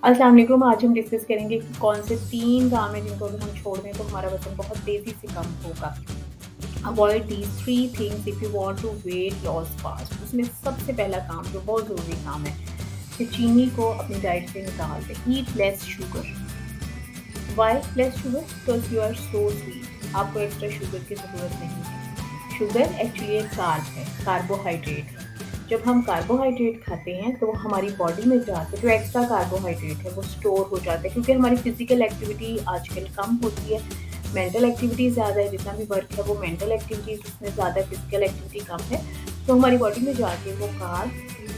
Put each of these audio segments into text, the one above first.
अस्सलाम वालेकुम। आज हम डिस्कस करेंगे कि कौन से 3 काम हैं जिनको अगर हम छोड़ दें तो हमारा वज़न बहुत तेज़ी से कम होगा। Avoid these 3 things if you want to weight loss fast. उसमें सबसे पहला काम जो बहुत ज़रूरी काम है कि चीनी को अपनी डाइट से निकाल दें। Eat less sugar. Why less sugar? Because you are so sweet. आपको एक्स्ट्रा शुगर की ज़रूरत नहीं है। शुगर एक्चुअली एक कार्ब है, कार्बोहाइड्रेट। जब हम कार्बोहाइड्रेट खाते हैं तो वो हमारी बॉडी में जाके जो एक्स्ट्रा कार्बोहाइड्रेट है वो स्टोर हो जाता है, क्योंकि हमारी फिजिकल एक्टिविटी आजकल कम होती है, मेंटल एक्टिविटी ज़्यादा है। जितना भी वर्क है वो मेंटल एक्टिविटीज उसमें ज़्यादा, फिजिकल एक्टिविटी कम है। तो हमारी बॉडी में जाके वो कार्ब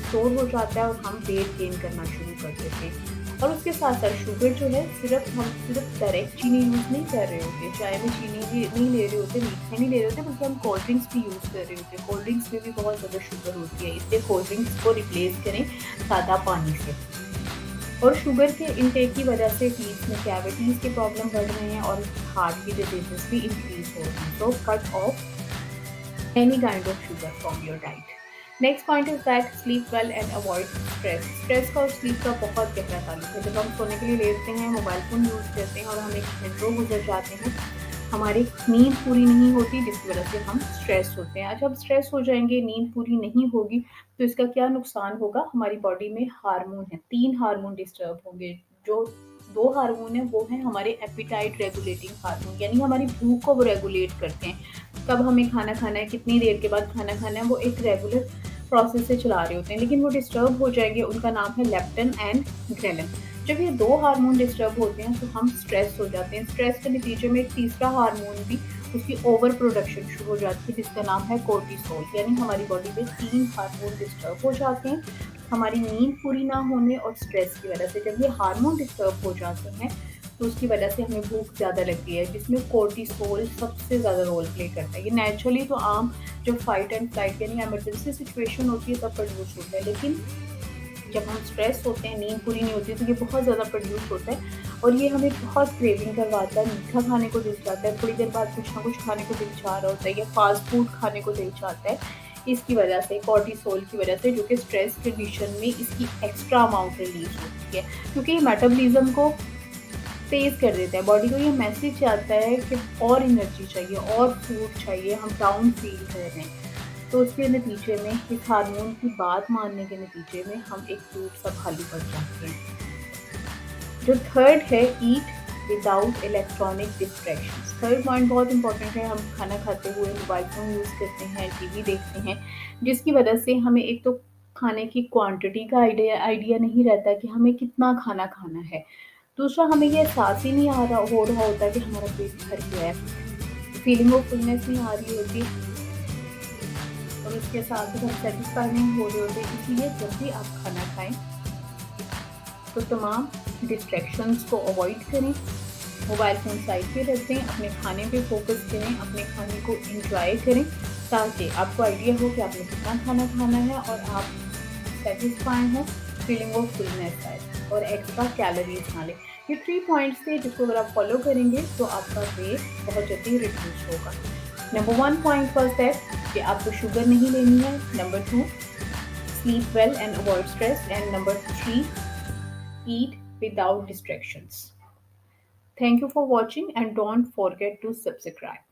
स्टोर हो जाता है और हम वेट गेन करना शुरू कर देते हैं। और उसके साथ साथ शुगर जो है, हम सिर्फ डायरेक्ट चीनी यूज़ नहीं कर रहे होते, चाय में चीनी भी नहीं ले रहे होते, मीठा नहीं ले रहे होते, बल्कि हम कोल्ड ड्रिंक्स भी यूज़ कर रहे होते हैं। कोल्ड ड्रिंक्स में भी बहुत ज़्यादा शुगर होती है, इसलिए कोल्ड ड्रिंक्स को रिप्लेस करें सादा पानी से। और शुगर के इनटेक की वजह से टीथ में कैविटीज़ के प्रॉब्लम बढ़ रहे हैं और हार्ट की डिजीजेस भी इंक्रीज हो रही हैं। तो cut off any kind of sugar from your diet. Next point is that sleep well and avoid stress. Stress का और स्लीप का बहुत गहरा ताल्लुक है। जब हम सोने के लिए लेटते हैं, मोबाइल फ़ोन यूज़ करते हैं और हम एक घंटों गुजर जाते हैं, हमारी नींद पूरी नहीं होती, जिसकी वजह से हम स्ट्रेस होते हैं। आज हम स्ट्रेस हो जाएंगे, नींद पूरी नहीं होगी, तो इसका क्या नुकसान होगा? हमारी बॉडी में हार्मोन है, 3 हार्मोन डिस्टर्ब होंगे। जो 2 हार्मोन है वो हैं हमारे एपिटाइट रेगुलेटिंग हार्मोन, यानी हमारी भूख को वो रेगुलेट करते हैं। कब हमें खाना खाना है, कितनी देर के बाद खाना खाना है, वो एक रेगुलर प्रोसेस से चला रहे होते हैं, लेकिन वो डिस्टर्ब हो जाएंगे। उनका नाम है लेप्टिन एंड ग्रेलिन। जब ये 2 हार्मोन डिस्टर्ब होते हैं तो हम स्ट्रेस हो जाते हैं। स्ट्रेस के नतीजे में एक तीसरा हार्मोन भी उसकी ओवर प्रोडक्शन शुरू हो जाती है, जिसका नाम है कोर्टिसोल। यानी हमारी बॉडी में 3 हार्मोन डिस्टर्ब हो जाते हैं हमारी नींद पूरी ना होने और स्ट्रेस की वजह से। जब ये हार्मोन डिस्टर्ब हो जाते हैं तो उसकी वजह से हमें भूख ज़्यादा लगती है, जिसमें कोर्टिसोल सबसे ज़्यादा रोल प्ले करता है। ये नेचुरली तो आम जब फाइट एंड फ्लाइट यानी इमरजेंसी सिचुएशन होती है तब प्रोड्यूस होता है, लेकिन जब हम स्ट्रेस होते हैं, नींद पूरी नहीं होती, तो ये बहुत ज़्यादा प्रोड्यूस होता है और ये हमें बहुत क्रेविंग करवाता है। मीठा खाने को दिल चाहता है, थोड़ी देर बाद कुछ ना कुछ खाने को दिल चाह रहा होता है, या फास्ट फूड खाने को दिल चाहता है। इसकी वजह से, कोर्टिसोल की वजह से, जो कि स्ट्रेस कंडीशन में इसकी एक्स्ट्रा अमाउंट रिलीज होती है, क्योंकि ये मेटाबॉलिज्म को तेज़ कर देता है। बॉडी को ये मैसेज आता है कि और एनर्जी चाहिए, और फूड चाहिए, हम डाउन फील कर रहे हैं। तो उसके नतीजे में, इस हार्मोन की बात मानने के नतीजे में, हम एक क्यूट सा भालू बन जाते हैं। जो थर्ड है, eat without electronic distractions. Third point बहुत इंपॉर्टेंट है। हम खाना खाते हुए मोबाइल फ़ोन यूज़ करते हैं, टीवी देखते हैं, जिसकी वजह से हमें एक तो खाने की क्वांटिटी का आइडिया नहीं रहता कि हमें कितना खाना खाना है। दूसरा, हमें ये एहसास ही नहीं हो रहा होता कि हमारा पेट भर गया है, फीलिंग ऑफ फुलनेस नहीं आ रही होती और उसके साथ ही हम सेटिस्फाई नहीं हो रहे होते। इसलिए जब भी आप खाना खाएं तो तमाम डिस्ट्रैक्शंस को अवॉइड करें, मोबाइल फ़ोन साइड पे रख दें, अपने खाने पे फोकस करें, अपने खाने को एंजॉय करें, ताकि आपको आइडिया हो कि आपने कितना खाना खाना है और आप सेटिस्फाई हों, फीलिंग ऑफ फुलनेस आए और एक्स्ट्रा कैलोरीज ना लें। ये 3 पॉइंट्स थे जिसको अगर आप फॉलो करेंगे तो आपका वेट बहुत जल्दी रिड्यूस होगा। नंबर 1 पॉइंट वाज दैट कि आपको शुगर नहीं लेनी है। Number 2, sleep well and avoid stress. And number 3, eat without distractions. Thank you for watching and don't forget to subscribe.